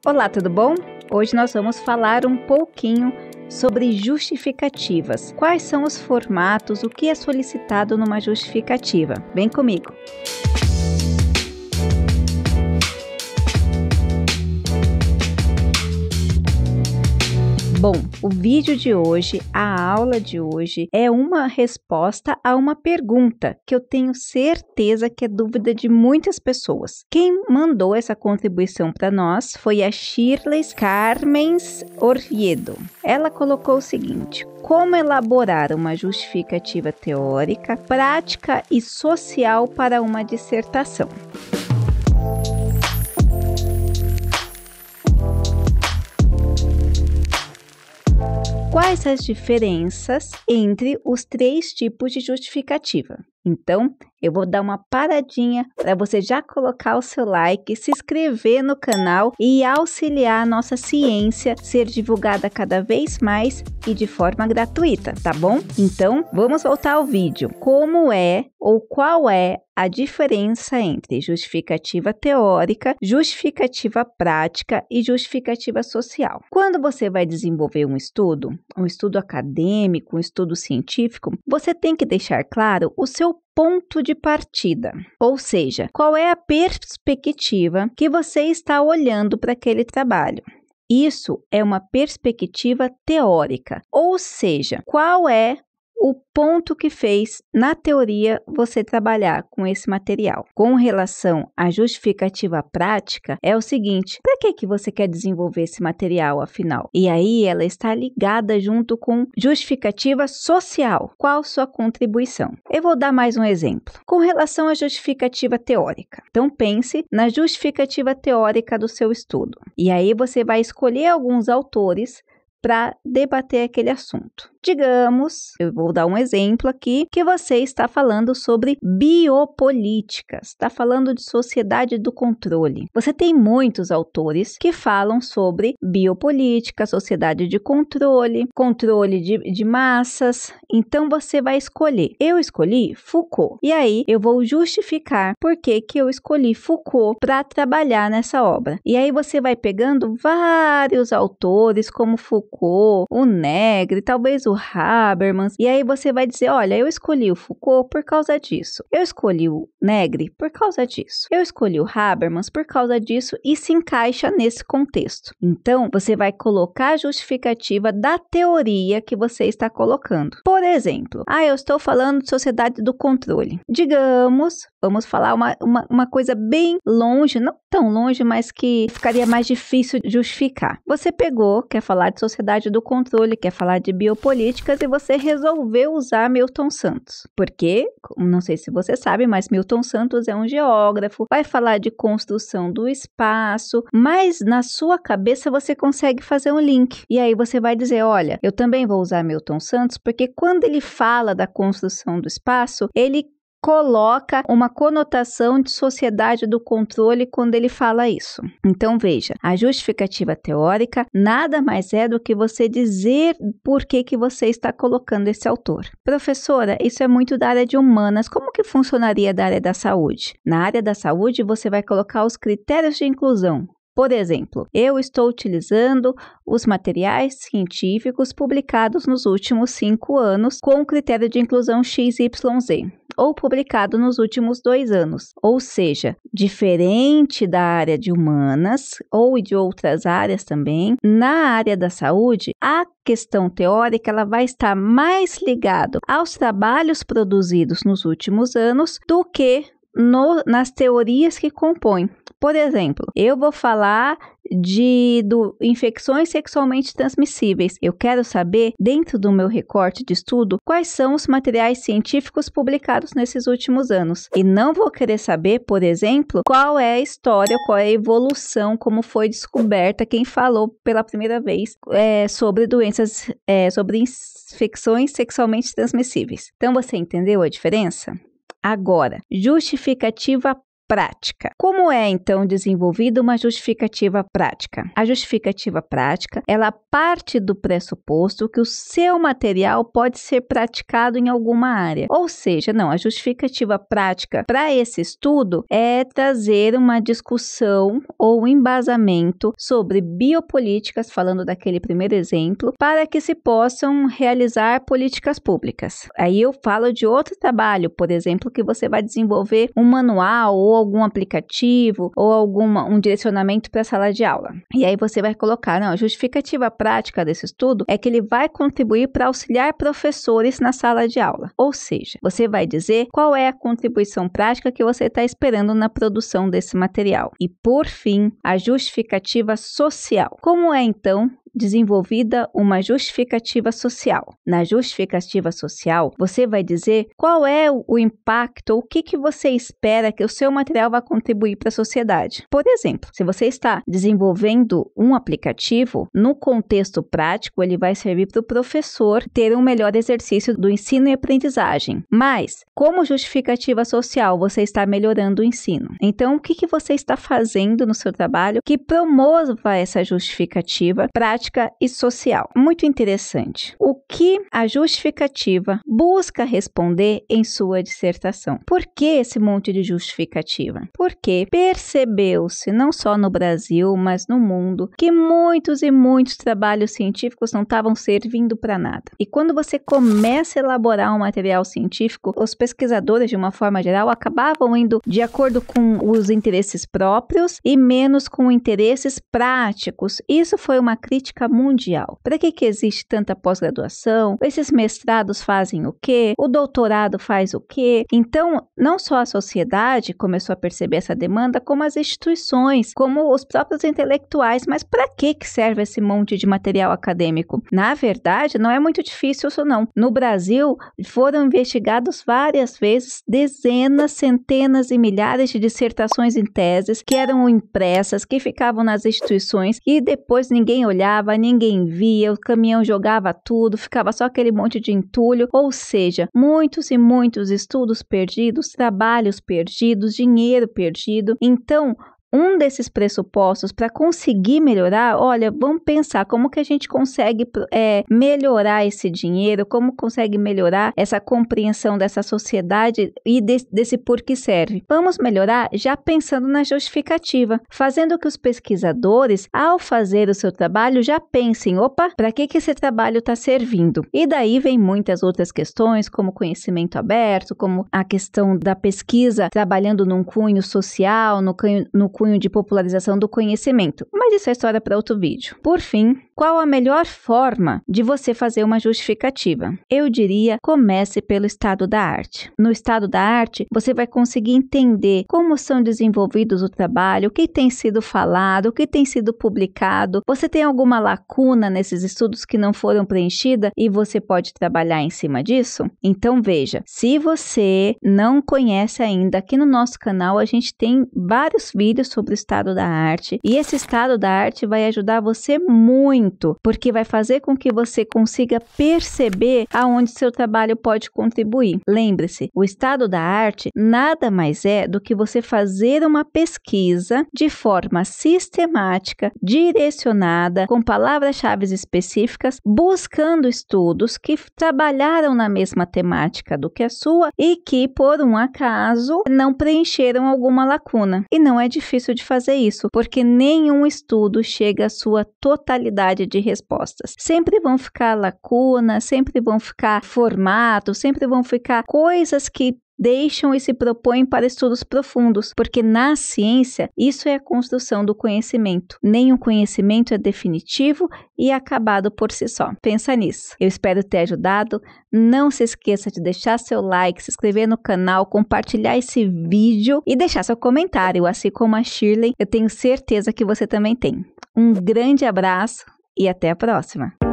Olá, tudo bom? Hoje nós vamos falar um pouquinho sobre justificativas. Quais são os formatos, o que é solicitado numa justificativa? Vem comigo! Bom, o vídeo de hoje, a aula de hoje, é uma resposta a uma pergunta que eu tenho certeza que é dúvida de muitas pessoas. Quem mandou essa contribuição para nós foi a Shirley Carmens Orviedo. Ela colocou o seguinte: como elaborar uma justificativa teórica, prática e social para uma dissertação? Quais as diferenças entre os três tipos de justificativa? Então, eu vou dar uma paradinha para você já colocar o seu like, se inscrever no canal e auxiliar a nossa ciência ser divulgada cada vez mais e de forma gratuita, tá bom? Então, vamos voltar ao vídeo. Como é ou qual é a diferença entre justificativa teórica, justificativa prática e justificativa social? Quando você vai desenvolver um estudo acadêmico, um estudo científico, você tem que deixar claro o seu ponto de partida, ou seja, qual é a perspectiva que você está olhando para aquele trabalho. Isso é uma perspectiva teórica, ou seja, qual é o ponto que fez, na teoria, você trabalhar com esse material. Com relação à justificativa prática, é o seguinte: para que você quer desenvolver esse material, afinal? E aí, ela está ligada junto com justificativa social. Qual sua contribuição? Eu vou dar mais um exemplo. Com relação à justificativa teórica. Então, pense na justificativa teórica do seu estudo. E aí, você vai escolher alguns autores para debater aquele assunto. Digamos, eu vou dar um exemplo aqui, que você está falando sobre biopolíticas, está falando de sociedade do controle. Você tem muitos autores que falam sobre biopolítica, sociedade de controle, controle de massas. Então, você vai escolher. Eu escolhi Foucault. E aí, eu vou justificar por que eu escolhi Foucault para trabalhar nessa obra. E aí, você vai pegando vários autores, como Foucault, o Negri, talvez o Habermas, e aí você vai dizer: olha, eu escolhi o Foucault por causa disso, eu escolhi o Negri por causa disso, eu escolhi o Habermas por causa disso, e se encaixa nesse contexto. Então, você vai colocar a justificativa da teoria que você está colocando. Por exemplo, eu estou falando de sociedade do controle. Digamos, vamos falar uma coisa bem longe, não tão longe, mas que ficaria mais difícil de justificar. Você pegou, quer falar de sociedade do controle, quer falar de biopolíticas, e você resolveu usar Milton Santos. Porque, não sei se você sabe, mas Milton Santos é um geógrafo, vai falar de construção do espaço, mas na sua cabeça você consegue fazer um link. E aí você vai dizer: olha, eu também vou usar Milton Santos, porque quando ele fala da construção do espaço, ele coloca uma conotação de sociedade do controle quando ele fala isso. Então, veja, a justificativa teórica nada mais é do que você dizer por que você está colocando esse autor. Professora, isso é muito da área de humanas. Como que funcionaria da área da saúde? Na área da saúde, você vai colocar os critérios de inclusão. Por exemplo, eu estou utilizando os materiais científicos publicados nos últimos 5 anos com o critério de inclusão XYZ, ou publicado nos últimos 2 anos. Ou seja, diferente da área de humanas ou de outras áreas também, na área da saúde, a questão teórica ela vai estar mais ligada aos trabalhos produzidos nos últimos anos do que nas teorias que compõem. Por exemplo, eu vou falar de infecções sexualmente transmissíveis. Eu quero saber, dentro do meu recorte de estudo, quais são os materiais científicos publicados nesses últimos anos. E não vou querer saber, por exemplo, qual é a história, qual é a evolução, como foi descoberta, quem falou pela primeira vez sobre doenças, sobre infecções sexualmente transmissíveis. Então, você entendeu a diferença? Agora, justificativa prática. Como é, então, desenvolvida uma justificativa prática? A justificativa prática, ela parte do pressuposto que o seu material pode ser praticado em alguma área. Ou seja, a justificativa prática para esse estudo é trazer uma discussão ou um embasamento sobre biopolíticas, falando daquele primeiro exemplo, para que se possam realizar políticas públicas. Aí eu falo de outro trabalho, por exemplo, que você vai desenvolver um manual ou algum aplicativo ou um direcionamento para a sala de aula. E aí você vai colocar, a justificativa prática desse estudo é que ele vai contribuir para auxiliar professores na sala de aula. Ou seja, você vai dizer qual é a contribuição prática que você está esperando na produção desse material. E, por fim, a justificativa social. Como é, então, desenvolvida uma justificativa social? Na justificativa social, você vai dizer qual é o impacto, o que você espera que o seu material vai contribuir para a sociedade. Por exemplo, se você está desenvolvendo um aplicativo, no contexto prático, ele vai servir para o professor ter um melhor exercício do ensino e aprendizagem. Mas, como justificativa social, você está melhorando o ensino. Então, o que você está fazendo no seu trabalho que promova essa justificativa prática e social? Muito interessante. O que a justificativa busca responder em sua dissertação? Por que esse monte de justificativa? Porque percebeu-se, não só no Brasil, mas no mundo, que muitos e muitos trabalhos científicos não estavam servindo para nada. E quando você começa a elaborar um material científico, os pesquisadores, de uma forma geral, acabavam indo de acordo com os interesses próprios e menos com interesses práticos. Isso foi uma crítica mundial. Para que existe tanta pós-graduação? Esses mestrados fazem o quê? O doutorado faz o quê? Então, não só a sociedade começou a perceber essa demanda, como as instituições, como os próprios intelectuais. Mas para que serve esse monte de material acadêmico? Na verdade, não é muito difícil isso não. No Brasil, foram investigados várias vezes dezenas, centenas e milhares de dissertações em teses que eram impressas, que ficavam nas instituições e depois ninguém olhava, ninguém via, o caminhão jogava tudo, ficava só aquele monte de entulho. Ou seja, muitos e muitos estudos perdidos, trabalhos perdidos, dinheiro perdido. Então, um desses pressupostos para conseguir melhorar, olha, vamos pensar como que a gente consegue melhorar esse dinheiro, como consegue melhorar essa compreensão dessa sociedade e desse por que serve. Vamos melhorar já pensando na justificativa, fazendo que os pesquisadores, ao fazer o seu trabalho, já pensem, opa, para que esse trabalho está servindo? E daí vem muitas outras questões, como conhecimento aberto, como a questão da pesquisa trabalhando num cunho social, no cunho de popularização do conhecimento. Mas isso é história para outro vídeo. Por fim, qual a melhor forma de você fazer uma justificativa? Eu diria, comece pelo estado da arte. No estado da arte, você vai conseguir entender como são desenvolvidos o trabalho, o que tem sido falado, o que tem sido publicado. Você tem alguma lacuna nesses estudos que não foram preenchidas e você pode trabalhar em cima disso? Então veja, se você não conhece ainda, aqui no nosso canal a gente tem vários vídeos sobre o estado da arte e esse estado da arte vai ajudar você muito, porque vai fazer com que você consiga perceber aonde seu trabalho pode contribuir. Lembre-se, o estado da arte nada mais é do que você fazer uma pesquisa de forma sistemática, direcionada, com palavras-chave específicas, buscando estudos que trabalharam na mesma temática do que a sua e que, por um acaso, não preencheram alguma lacuna. E não é difícil de fazer isso, porque nenhum estudo chega à sua totalidade de respostas. Sempre vão ficar lacunas, sempre vão ficar formatos, sempre vão ficar coisas que deixam e se propõem para estudos profundos, porque na ciência isso é a construção do conhecimento. Nenhum conhecimento é definitivo e acabado por si só. Pensa nisso. Eu espero ter ajudado. Não se esqueça de deixar seu like, se inscrever no canal, compartilhar esse vídeo e deixar seu comentário, assim como a Shirley, eu tenho certeza que você também tem. Um grande abraço e até a próxima!